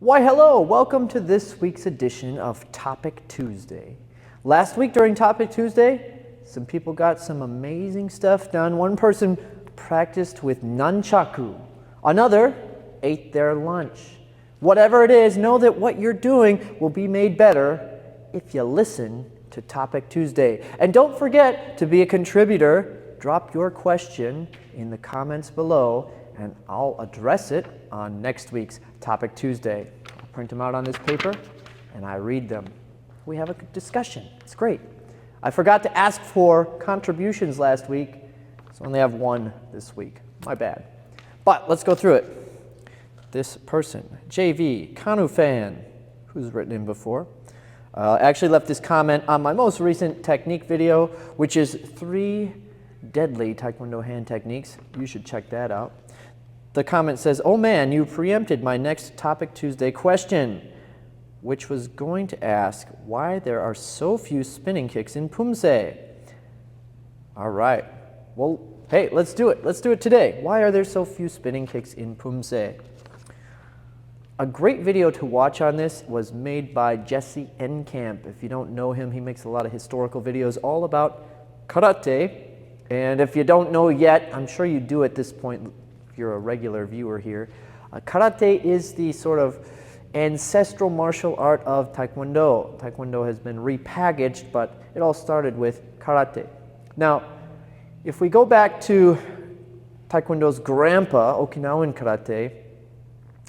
Why hello, welcome to this week's edition of Topic Tuesday. Last week during Topic Tuesday, some people got some amazing stuff done. One person practiced with nunchaku. Another ate their lunch. Whatever it is, know that what you're doing will be made better if you listen to Topic Tuesday. And don't forget to be a contributor. Drop your question in the comments below and I'll address it on next week's Topic Tuesday. I print them out on this paper and I read them. We have a discussion. It's great. I forgot to ask for contributions last week, so I only have one this week. My bad. But let's go through it. This person, JV, Kanu fan, who's written in before, actually left this comment on my most recent technique video, which is 3 deadly Taekwondo hand techniques. You should check that out. The comment says, "Oh man, you preempted my next Topic Tuesday question," which was going to ask why there are so few spinning kicks in Poomsae. All right. Well, hey, let's do it. Let's do it today. Why are there so few spinning kicks in Poomsae? A great video to watch on this was made by Jesse Enkamp. If you don't know him, he makes a lot of historical videos all about karate. And if you don't know yet, I'm sure you do at this point if you're a regular viewer here. Karate is the sort of ancestral martial art of Taekwondo. Taekwondo has been repackaged, but it all started with karate. Now, if we go back to Taekwondo's grandpa, Okinawan karate,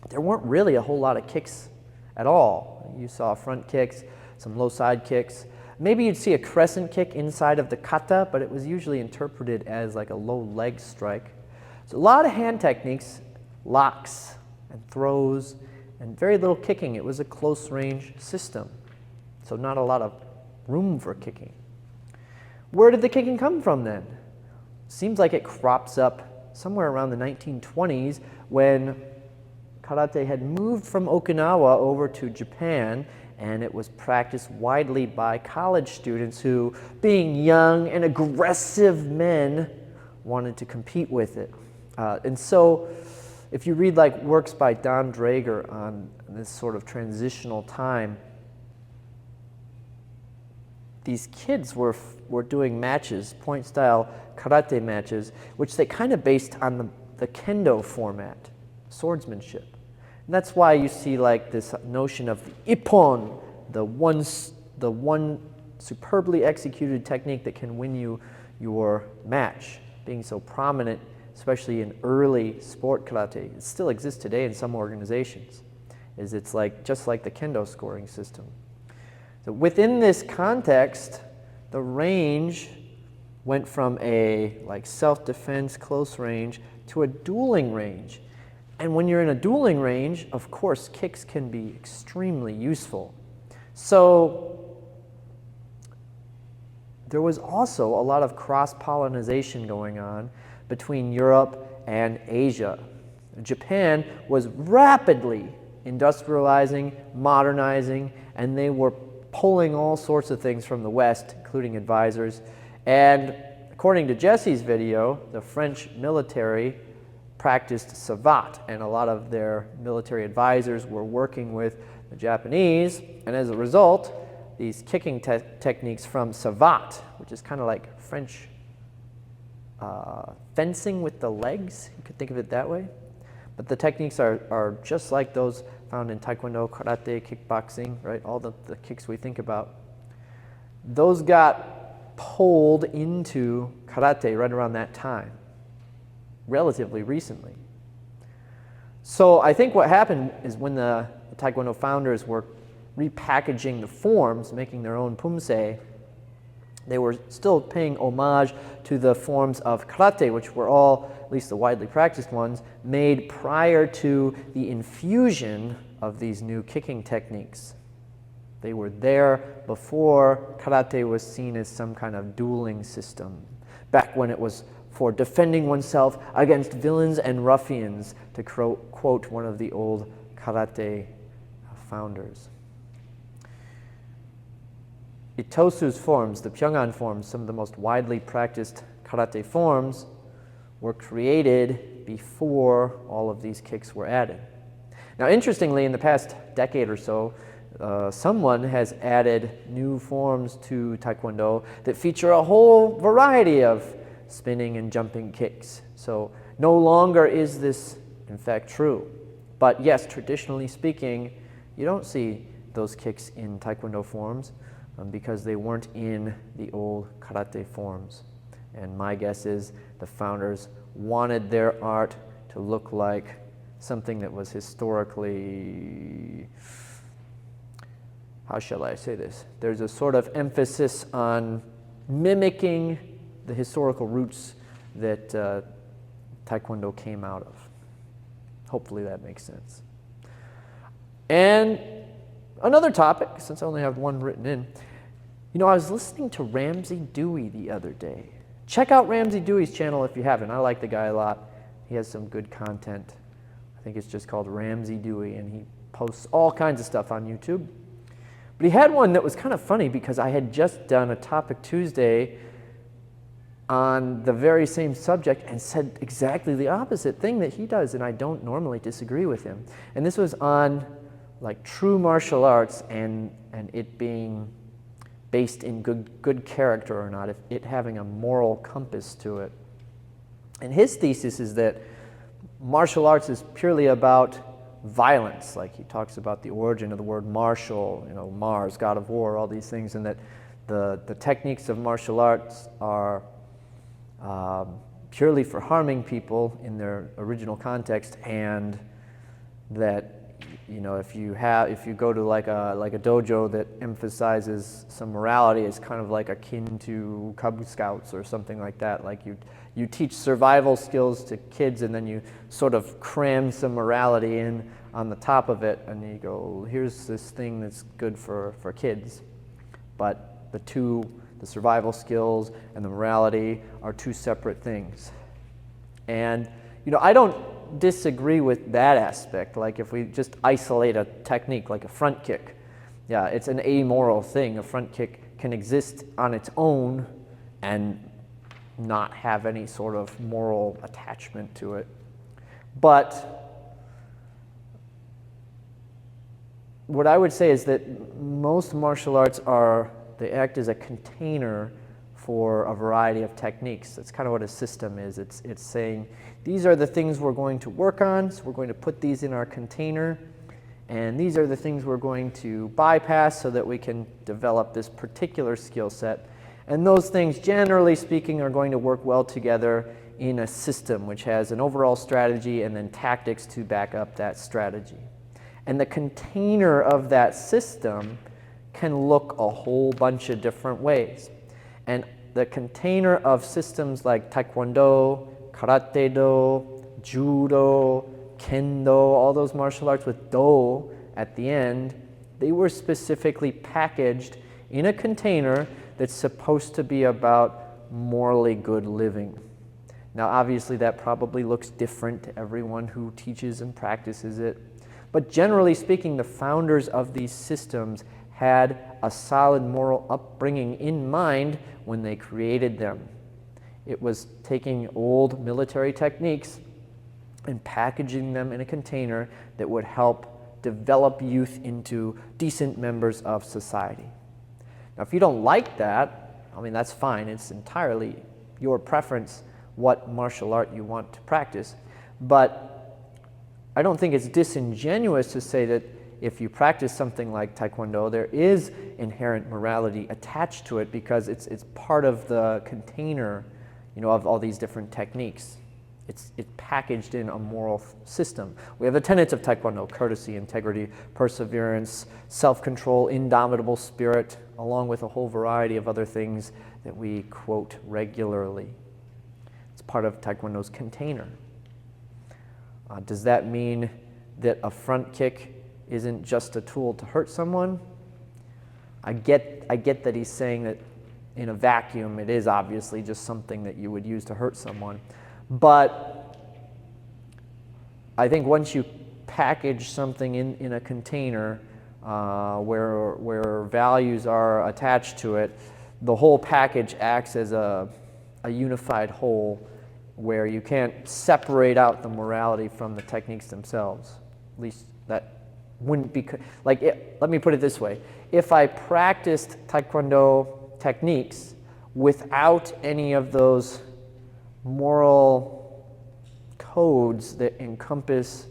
there weren't really a whole lot of kicks at all. You saw front kicks, some low side kicks. Maybe you'd see a crescent kick inside of the kata, but it was usually interpreted as like a low leg strike. So a lot of hand techniques, locks and throws, and very little kicking. It was a close range system, so not a lot of room for kicking. Where did the kicking come from then? Seems like it crops up somewhere around the 1920s when karate had moved from Okinawa over to Japan, and it was practiced widely by college students who, being young and aggressive men, wanted to compete with it. And so if you read like works by Don Draeger on this sort of transitional time, these kids were doing matches, point style karate matches, which they kind of based on the kendo format, swordsmanship. And that's why you see like this notion of the ippon, the one superbly executed technique that can win you your match, being so prominent, especially in early sport karate. It still exists today in some organizations. It's like just like the kendo scoring system. So within this context, the range went from a like self-defense close range to a dueling range. And when you're in a dueling range, of course, kicks can be extremely useful. So there was also a lot of cross-pollination going on between Europe and Asia. Japan was rapidly industrializing, modernizing, and they were pulling all sorts of things from the West, including advisors. And according to Jesse's video, the French military practiced savate, and a lot of their military advisors were working with the Japanese, and as a result, these kicking techniques from savate, which is kind of like French fencing with the legs, you could think of it that way. But the techniques are just like those found in Taekwondo, karate, kickboxing, right? All the kicks we think about. Those got pulled into karate right around that time, relatively recently. So I think what happened is when the Taekwondo founders were repackaging the forms, making their own Poomsae, they were still paying homage to the forms of karate, which were all, at least the widely practiced ones, made prior to the infusion of these new kicking techniques. They were there before karate was seen as some kind of dueling system, back when it was for defending oneself against villains and ruffians, to quote one of the old karate founders. Itosu's forms, the Pyongan forms, some of the most widely practiced karate forms, were created before all of these kicks were added. Now, interestingly, in the past decade or so, someone has added new forms to Taekwondo that feature a whole variety of spinning and jumping kicks. So no longer is this, in fact, true. But yes, traditionally speaking, you don't see those kicks in Taekwondo forms because they weren't in the old karate forms. And my guess is the founders wanted their art to look like something that was historically, how shall I say this? There's a sort of emphasis on mimicking the historical roots that Taekwondo came out of. Hopefully that makes sense. And another topic, since I only have one written in, you know, I was listening to Ramsey Dewey the other day. Check out Ramsey Dewey's channel if you haven't. I like the guy a lot. He has some good content. I think it's just called Ramsey Dewey, and he posts all kinds of stuff on YouTube. But he had one that was kind of funny because I had just done a Topic Tuesday on the very same subject and said exactly the opposite thing that he does, and I don't normally disagree with him. And this was on like true martial arts and it being based in good character or not, if it having a moral compass to it. And his thesis is that martial arts is purely about violence. Like he talks about the origin of the word martial, you know, Mars, god of war, all these things, and that the techniques of martial arts are purely for harming people in their original context, and that, you know, if you go to like a dojo that emphasizes some morality, it's kind of like akin to Cub Scouts or something like that. Like you teach survival skills to kids and then you sort of cram some morality in on the top of it, and you go, here's this thing that's good for kids. But the survival skills and the morality are two separate things. And, you know, I don't disagree with that aspect. Like if we just isolate a technique like a front kick, yeah, it's an amoral thing. A front kick can exist on its own and not have any sort of moral attachment to it. But what I would say is that most martial arts they act as a container for a variety of techniques. That's kind of what a system is. It's saying, these are the things we're going to work on, so we're going to put these in our container, and these are the things we're going to bypass so that we can develop this particular skill set. And those things, generally speaking, are going to work well together in a system which has an overall strategy and then tactics to back up that strategy. And the container of that system can look a whole bunch of different ways. And the container of systems like Taekwondo, Karate-do, Judo, Kendo, all those martial arts with do at the end, they were specifically packaged in a container that's supposed to be about morally good living. Now, obviously, that probably looks different to everyone who teaches and practices it. But generally speaking, the founders of these systems had a solid moral upbringing in mind when they created them. It was taking old military techniques and packaging them in a container that would help develop youth into decent members of society. Now, if you don't like that, I mean, that's fine. It's entirely your preference what martial art you want to practice. But I don't think it's disingenuous to say that if you practice something like Taekwondo, there is inherent morality attached to it because it's part of the container, you know, of all these different techniques. It's packaged in a moral system. We have the tenets of Taekwondo: courtesy, integrity, perseverance, self-control, indomitable spirit, along with a whole variety of other things that we quote regularly. It's part of Taekwondo's container. Does that mean that a front kick isn't just a tool to hurt someone? I get that he's saying that in a vacuum it is obviously just something that you would use to hurt someone. But I think once you package something in a container where values are attached to it, the whole package acts as a unified whole where you can't separate out the morality from the techniques themselves. At least That wouldn't be, let me put it this way. If I practiced Taekwondo techniques without any of those moral codes that encompass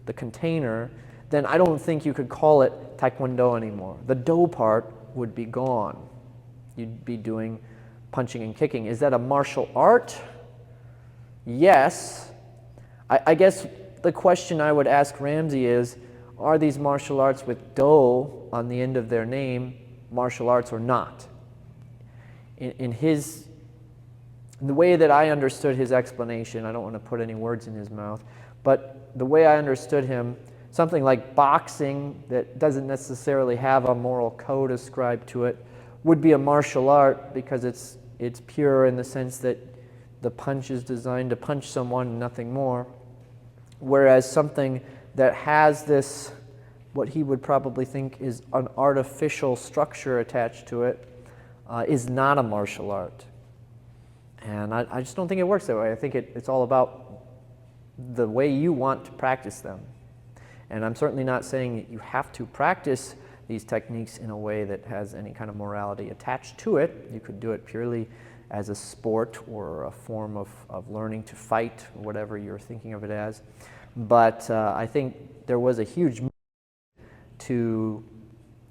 the container, then I don't think you could call it Taekwondo anymore. The do part would be gone. You'd be doing punching and kicking. Is that a martial art? Yes. I guess the question I would ask Ramsey is, are these martial arts with do on the end of their name martial arts or not? In the way that I understood his explanation, I don't want to put any words in his mouth, but the way I understood him, something like boxing that doesn't necessarily have a moral code ascribed to it would be a martial art because it's pure in the sense that the punch is designed to punch someone and nothing more. Whereas something that has this, what he would probably think is an artificial structure attached to it, is not a martial art. And I just don't think it works that way. I think it's all about the way you want to practice them. And I'm certainly not saying that you have to practice these techniques in a way that has any kind of morality attached to it. You could do it purely as a sport or a form of learning to fight, or whatever you're thinking of it as. But I think there was a huge movement to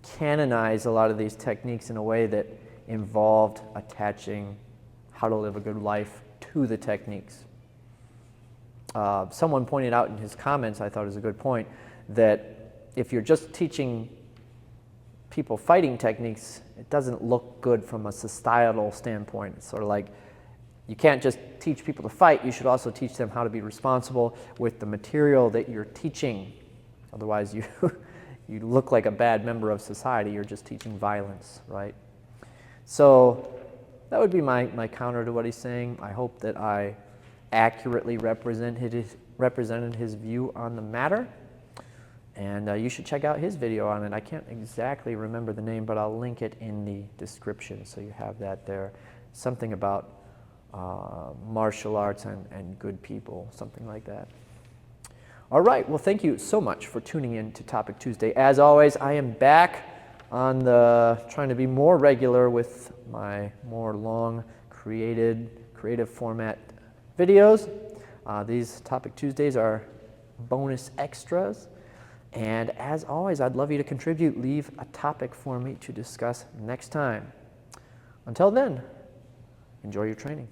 canonize a lot of these techniques in a way that involved attaching how to live a good life to the techniques. Someone pointed out in his comments, I thought it was a good point, that if you're just teaching people fighting techniques, it doesn't look good from a societal standpoint. It's sort of like, you can't just teach people to fight, you should also teach them how to be responsible with the material that you're teaching. Otherwise you, you look like a bad member of society, you're just teaching violence, right? So that would be my counter to what he's saying. I hope that I accurately represented his view on the matter. And you should check out his video on it. I can't exactly remember the name, but I'll link it in the description so you have that there. Something about martial arts and good people, something like that. All right, well, thank you so much for tuning in to Topic Tuesday. As always, I am back on trying to be more regular with my more long creative format videos. These Topic Tuesdays are bonus extras. And as always, I'd love you to contribute. Leave a topic for me to discuss next time. Until then, enjoy your training.